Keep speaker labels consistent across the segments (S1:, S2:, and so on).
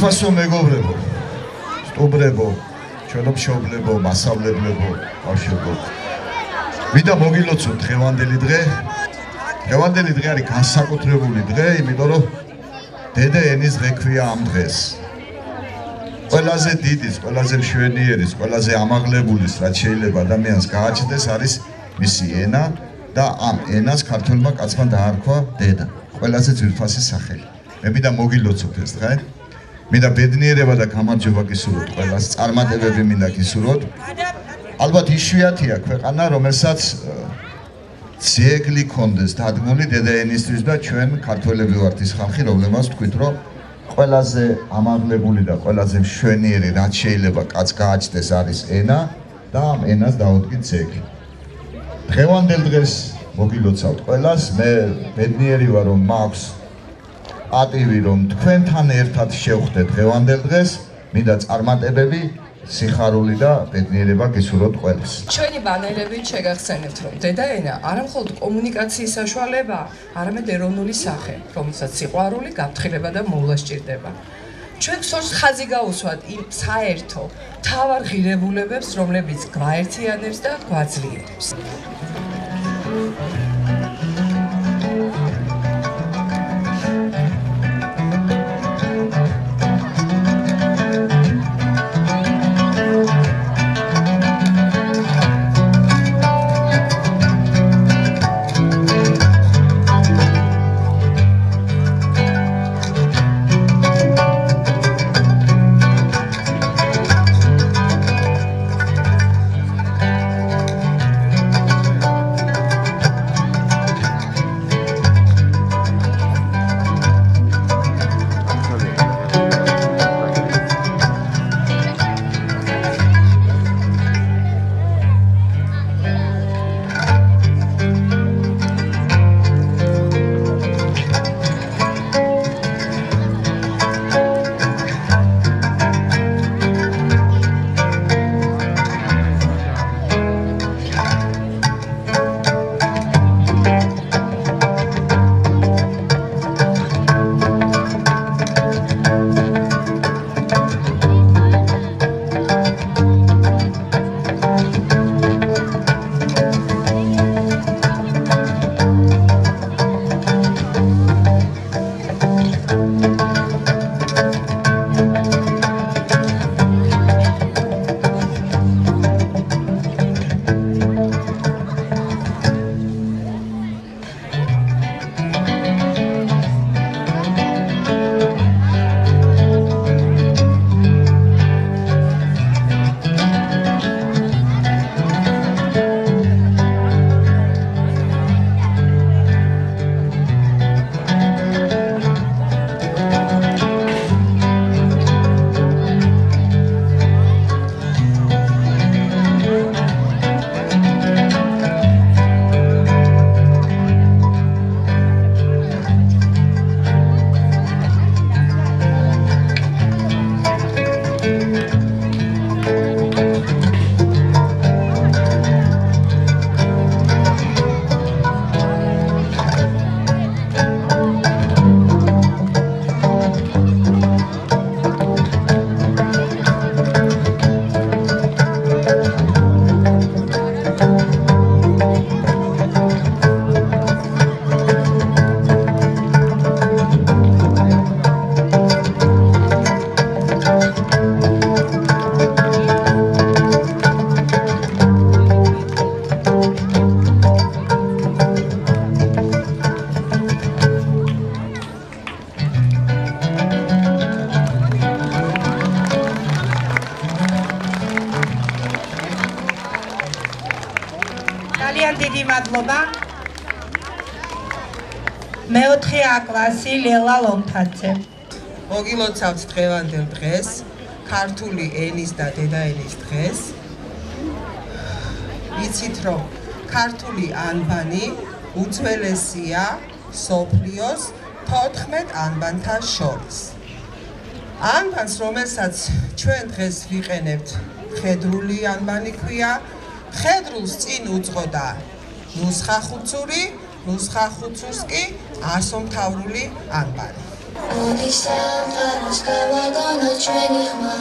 S1: ძვირფასო მეგობრებო, სტუბრებო, ჩვენო მშობლებო, მასწავლებლებო, ბავშვებო. მინდა მოგილოცოთ დღევანდელი დღე. დღევანდელი დღე არის განსაკუთრებული დღე, იმიტომ რომ დედა ენის დღე ქვია ამ დღეს. ყველაზე დიდის, ყველაზე მშვენიერის, ყველაზე ამაღლებულის, რაც შეიძლება ადამიანს გააჩნდეს, არის მისი ენა და ამ ენას ქართველმა კაცმა დაარქვა დედა. ყველაზე ძვირფასი სახელი. მე მინდა მოგილოცოთ ეს დღე. მინდა ბედნიერება და გამარჯვება გისურვოთ ყველას, წარმატებები მინდა გისურვოთ. ალბათ იშვიათია ქვეყანა, რომელსაც ძეგლი ქონდეს დადგმული დედა ენისთვის და ჩვენ ქართველები ვართ ის ხალხი, რომლებმაც თქვით, რომ ყველაზე ამაღლებული და ყველაზე მშვენიერი, რაც შეიძლება კაც გააჩნდეს არის ენა და ამ ენას დაუდგით ძეგლი. დღევანდელ დღეს მოგილოცავთ ყველას, მე ბედნიერი ვარ, რომ მაქვს პატივი, რომ თქვენთან ერთად შევხვდეთ დღევანდელ დღეს, მინდა წარმატებები, სიხარული და ბედნიერება გისურვოთ ყველას.
S2: ჩვენი ბანერებით შეგახსენებთ, რომ დედა ენა არა მხოლოდ კომუნიკაციის საშუალებაა, არამედ ეროვნული სახე, რომელსაც სიყვარული, გაფრთხილება და მოვლა სჭირდება. ჩვენ გსურს ხაზი გაუსვათ იმ საერთო მთავარ ღირებულებებს, რომლებიც გვაერთიანებს და გვაძლიერებს.
S3: ძალიან დიდი მადლობა. მეოთხე A კლასი ლელა ლომთაძე.
S4: მოგილოცავთ დღევანდელ დღეს, ქართული ენის და დედა ენის დღეს. ვიცით, რომ ქართული ანბანი უძველესია მსოფლიოს 14 ანბანთან შორის. ანბანს, რომელსაც ჩვენ დღეს ვიყენებთ, მხედრული ანბანი ქვია. მხედრულს წინ უძღოდა ნუსხახუცური, ნუსხახუცურს კი ასომთავრული ანბანი.
S5: მოდი სამყაროს გავაგონოთ ჩვენი ხმა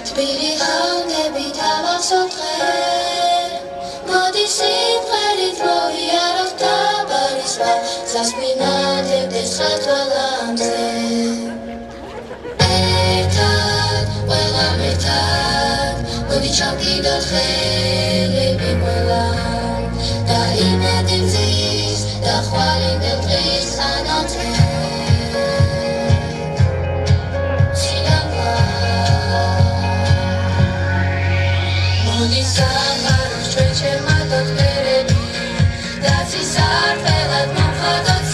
S5: თბილი ხანებით ავახსოთ დღე მოდი სიმღერით მოვიაროთ დაბალი ზღვა გზას გვინათებდეს ხათვალამზე ერთად ყველამ ერთად მოდი ჩავკიდოთ ხელები ყველამ და იმედი მზის და ხვალინდელ დღის ანათე მოდი სამყაროს ჩვენ შემატოთ ფერები და ცისარტყელად მომხატოთ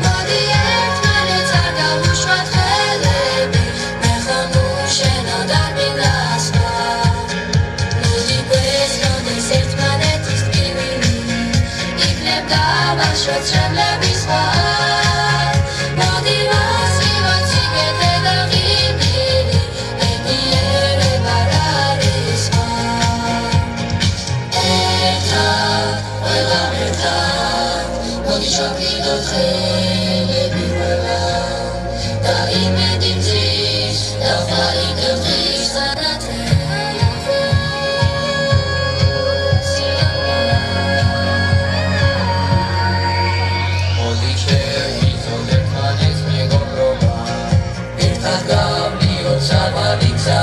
S5: მოდი ერთმანეთს არ გავუშვათ ხელები მე ხომ უშენოდ არ მინდას მოდი გვესროდეს ერთმანეთის ტკივილი იქნებ დავაშვათ შემლების სხვა მოდი ვასწივოთ სიგეთე და ღიმილი ეგიერება რა არის ყველამ ერთად მოდი ჩავკიდოთ ხელები ყველამ და იმედი მზის და ხვალინდელ დღის ანათე მოდი შევიცოთ ერთმანეთს მეგობრობა ერთად გავლიოთ საყვარელი გზა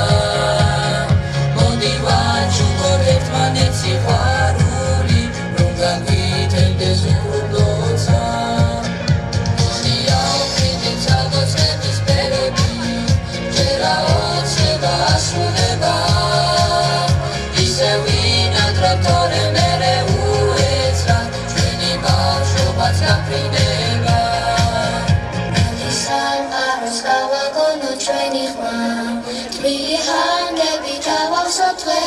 S5: მოდი ვაჩუქოთ ერთმანეთს სიყვარული რომ განვითარდეს უბრალოცა მოდი ავყიდეთ საგოცნების ფერები ჯერა ოცნება ასრულება ისე ვინატრებთ თორემ მერე უეცრად ჩვენი ბავშვობაც გაფრინდება მოდი სამყაროს გავაგონოთ ჩვენი ხმა თბილი ხანებით ავახსოთ დღე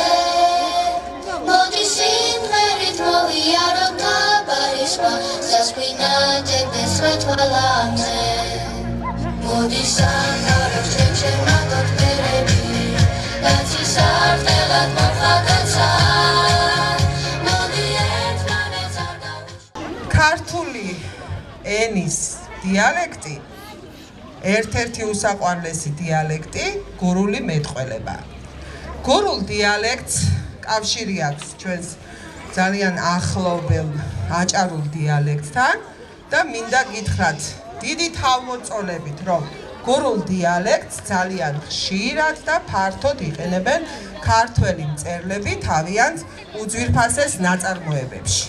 S5: მოდი სიმღერით მოვიაროთ დაბალი ზღვა გზას გვინათებდეს ხათვალამზე მოდი სამყაროს ჩვენ შემატოთ ფერები და ცისარტყელად მომხატოთ მოდი ერთმანეთს არ გავუშვათ
S4: ქართული ენის დიალექტი ერთ-ერთი უსაყვარლესი დიალექტი გურული მეტყველება. გურულ დიალექტს კავშირი აქვს ჩვენს ძალიან ახლობელ აჭარულ დიალექტთან და მინდა გითხრათ დიდი თავმოწოლებით, რომ გურულ დიალექტს ძალიან ხშირად და ფართოდ იყენებენ ქართველი მწერლები თავიანთ უძვირფასეს ნაწარმოებებში.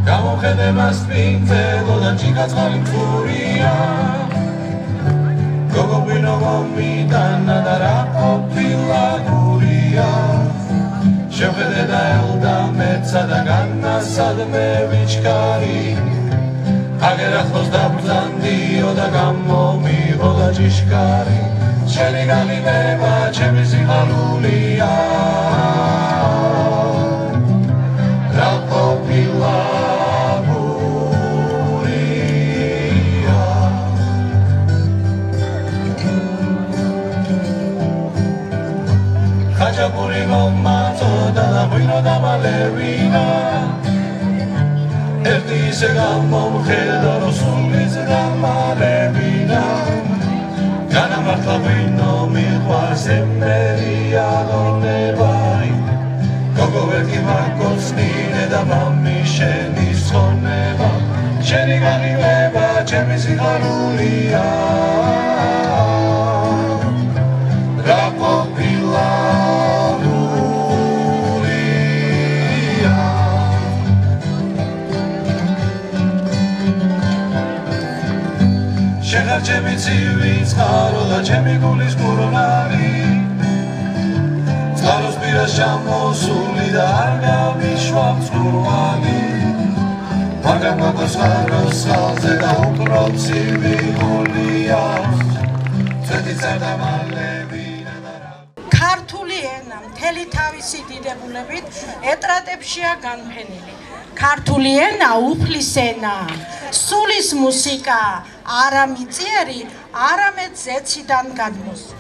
S6: გამომხედება სპინძელო და ჭიკაწყალი მწურია გოგო ღვინო მომიტანა და რა ყოფილა გურია შევხედე და ელდა მეცა და განასადმე ვიჩქარი აგერ ახლოს დაბრძანდიო და გამომიღო და ჭიშკარი შენი გამიმება ჩემი სიხარულია რა ყოფილა ხაჭაპური მომაწოდა და ღვინო დამალევინა ერთი ისე გამომხედა რომ სულის დამალევინა განამართლა ღვინო მიყვარს ემერია გონებაი გოგო ერთი მაკოსნინე და მამი შენი სხონება შენი გამიმება ჩემი სიხარულია რა ყოფილა შეხარ ჩემი ცივი წყარო და ჩემი გულის გურონარი წყაროს პირას ჩამოსული და არ გამიშვამ წყურვანი მაგრამ გოგოს ხაროს ხალზე და უფრო ცივი გულია წვეთი წერდა მალევინა და რა
S3: ქართული ენა მთელი თავისი დიდებულებით ეტრატებშია განფენილი. ქართული ენა უფლის ენაა, სულის მუსიკა, არა მიწიერი, არამედ ზეციდან გადმოსული.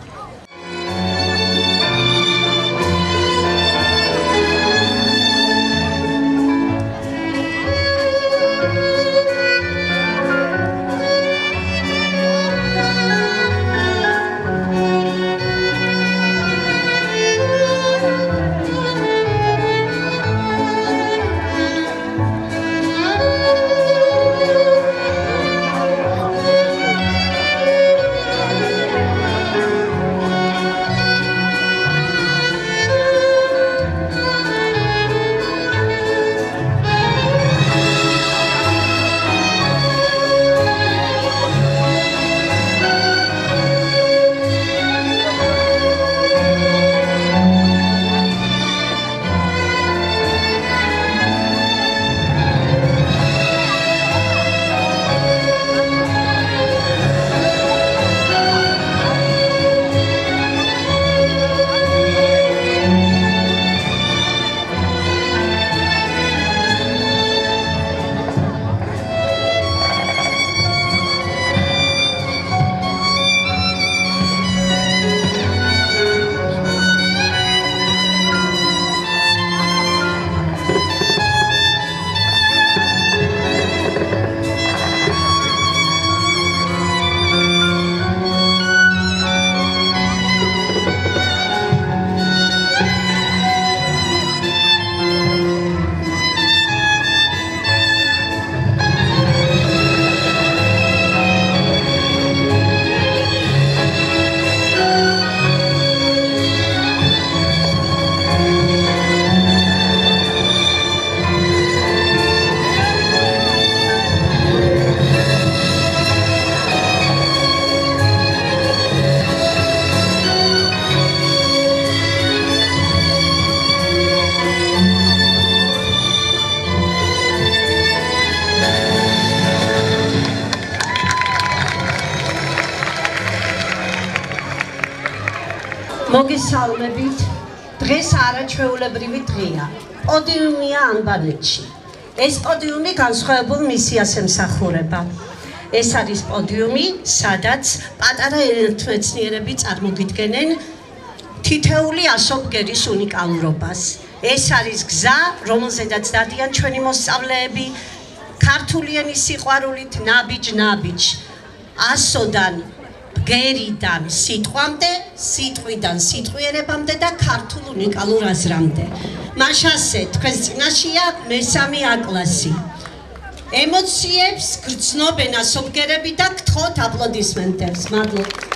S7: მოგესალმებით. დღეს არაჩვეულებრივი დღეა. პოდიუმია ანბანეთში. ეს პოდიუმი განსხვავებულ მისიას ემსახურება. ეს არის პოდიუმი, სადაც პატარა ერთმეცნიერები წარმოგიდგენენ თითეული ასობგერის უნიკალურობას. ეს არის გზა, რომელზედაც დადიან ჩვენი მოსწავლეები ქართული ენის სიყვარულით ნაბიჯ-ნაბიჯ. ასოდან ბგერიდან სიტყვამდე, სიტყვიდან სიტყვიერებამდე და ქართულ უნიკალურ აზრამდე. მაშასე თქვენს წინაშია მესამე A კლასი. ემოციებს გრძნობენ ასობგერები და გთხოვთ აპლოდისმენტებს. მადლობა.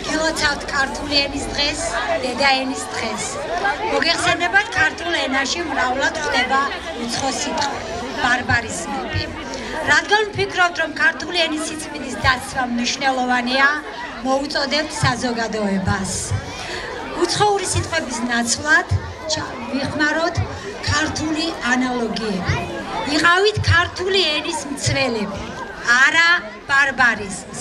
S8: გილოცავთ ქართული ენის დღეს, დედა ენის დღეს. მოგეხსენებათ, ქართულ ენაში მრავლად ხდება უცხო სიტყვა, ბარბარიზმები. რადგან ვფიქრობთ, რომ ქართული ენის სიწმინდის დაცვა მნიშვნელოვანია, მოუწოდებთ საზოგადოებას. უცხოური სიტყვების ნაცვლად ვიხმაროთ ქართული ანალოგიები. იყავით ქართული ენის მცველები, არა ბარბარიზმს.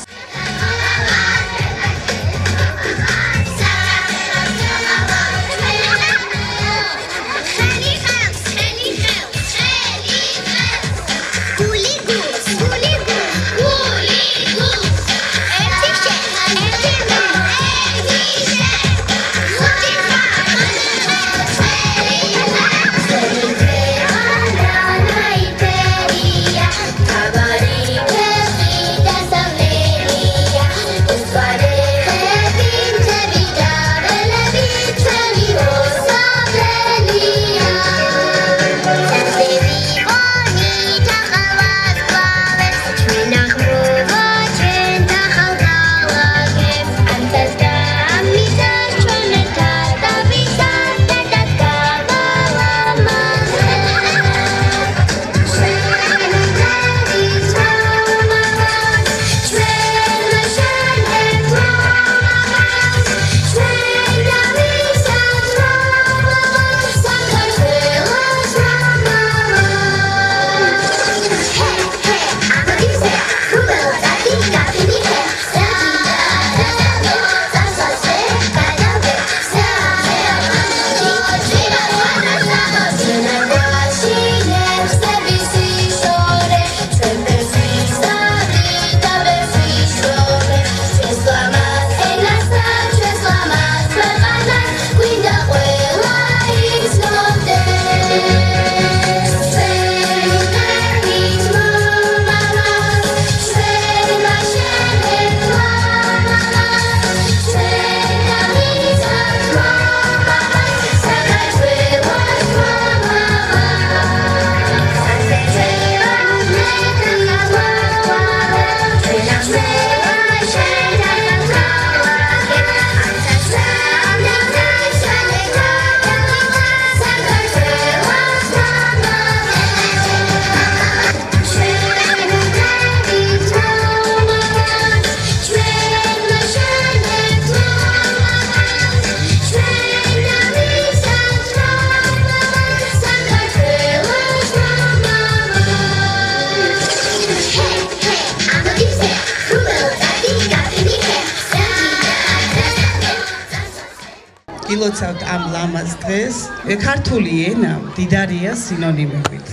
S4: გილოცავთ ამ ლამაზ დღეს. ქართული ენა მდიდარია სინონიმებით.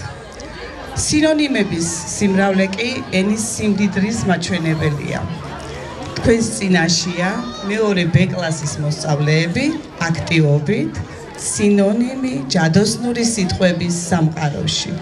S4: სინონიმების სიმრავლე კი ენის სიმდიდრის მაჩვენებელია. თქვენს წინაშია მეორე B კლასის მოსწავლეები აქტივობით სინონიმი ჯადოსნური სიტყვების სამყაროში.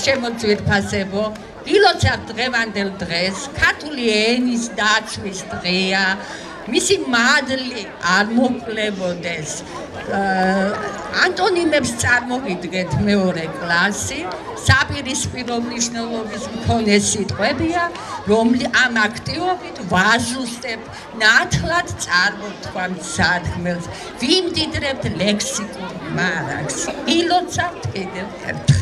S9: ჩემო ძვირფასებო, გილოცავთ დღევანდელ დღეს, ქართული ენის დაცვის დღეა. მისი მადლი არ მოკლებოდეს. ანტონიმებს წარმოგიდგეთ მეორე კლასი, საპირისპირო მნიშვნელობის მქონე სიტყვებია, რომლი ამ აქტივობით ვაზუსტებ ნათლად წარმოთქვამთ სათქმელს, ვიმდიდრებთ ლექსიკურ მარაგს. ილოცავთ კიდევ ერთხელ.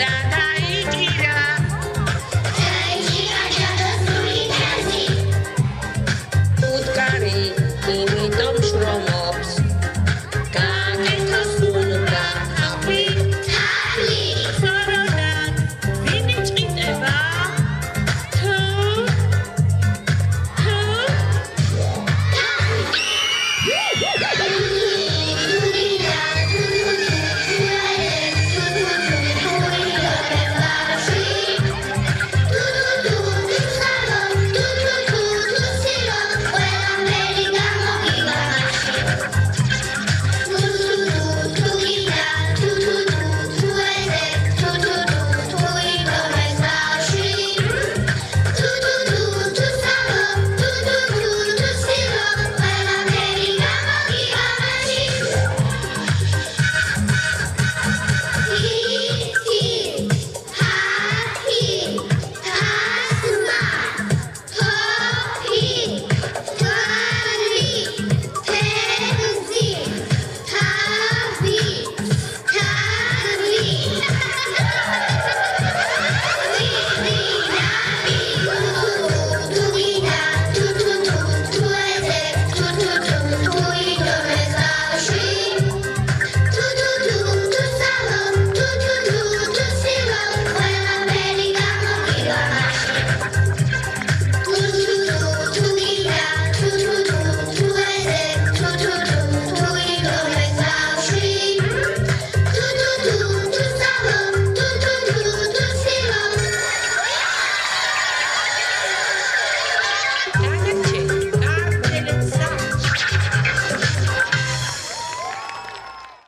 S8: Ra